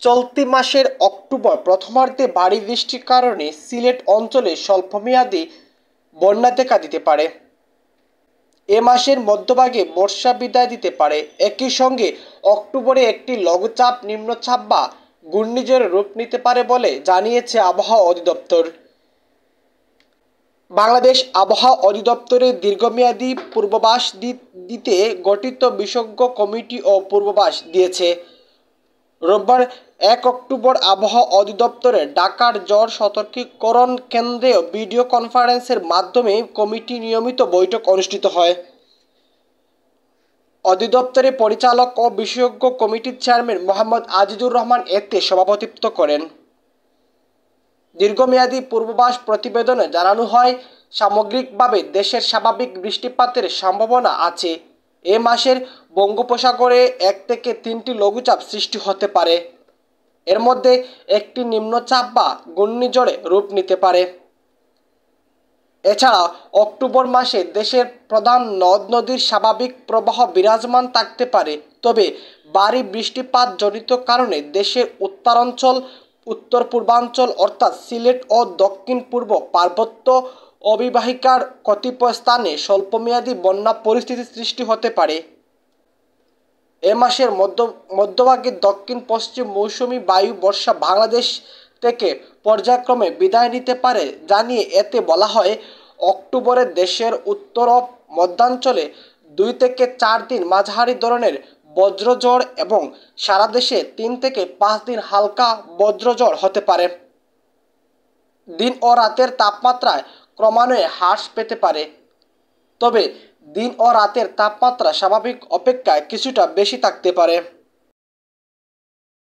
চলতি মাসের অক্টোবর প্রথমার্ধে ভারী বৃষ্টির কারণে সিলেট অঞ্চলে স্বল্পমেয়াদী বন্যা দেখা দিতে পারে। এ মাসের মধ্যভাগে বর্ষা বিদায় দিতে পারে। একই সঙ্গে অক্টোবরে একটি লঘুচাপ নিম্নচাপ বা ঘূর্ণিঝড়ের রূপ নিতে পারে বলে জানিয়েছে আবহাওয়া অধিদপ্তর। বাংলাদেশ আবহাওয়া অধিদপ্তরের দীর্ঘমেয়াদী পূর্বাভাস দিতে গঠিত বিশেষজ্ঞ কমিটি ও পূর্বাভাস দিয়েছে। রোববার ১ অক্টোবর আবহাওয়া অধিদপ্তরের ঢাকার ঝড় সতর্কীকরণ কেন্দ্রেও ভিডিও কনফারেন্সের মাধ্যমে কমিটি নিয়মিত বৈঠক অনুষ্ঠিত হয়। অধিদপ্তরের পরিচালক ও বিশেষজ্ঞ কমিটির চেয়ারম্যান মোহাম্মদ আজিজুর রহমান এতে সভাপতিত্ব করেন। দীর্ঘমেয়াদী পূর্বাভাস প্রতিবেদনে জানানো হয়, সামগ্রিকভাবে দেশের স্বাভাবিক বৃষ্টিপাতের সম্ভাবনা আছে। এ মাসের বঙ্গোপসাগরে ১ থেকে ৩টি লঘুচাপ সৃষ্টি হতে পারে। এর মধ্যে একটি নিম্নচাপ বা ঘূর্ণিঝড়ে রূপ নিতে পারে। এছাড়া অক্টোবর মাসে দেশের প্রধান নদ নদীর স্বাভাবিক প্রবাহ বিরাজমান থাকতে পারে, তবে ভারী বৃষ্টিপাতজনিত কারণে দেশের উত্তরাঞ্চল, উত্তর পূর্বাঞ্চল অর্থাৎ সিলেট ও দক্ষিণ পূর্ব পার্বত্য অববাহিকার কতিপয় স্থানে স্বল্পমেয়াদী বন্যা পরিস্থিতি সৃষ্টি হতে পারে। এ মাসের মধ্যভাগে দক্ষিণ পশ্চিম মৌসুমি বায়ু বর্ষা বাংলাদেশ থেকে পর্যায়ক্রমে বিদায় নিতে পারে জানিয়ে এতে বলা হয়, অক্টোবরে দেশের উত্তর ও মধ্যাঞ্চলে ২ থেকে ৪ দিন মাঝারি ধরনের বজ্রঝড় এবং সারা দেশে ৩ থেকে ৫ দিন হালকা বজ্রঝড় হতে পারে। দিন ও রাতের তাপমাত্রায় ক্রমান্বয়ে হ্রাস পেতে পারে, তবে দিন ও রাতের তাপমাত্রা স্বাভাবিক অপেক্ষায় কিছুটা বেশি থাকতে পারে।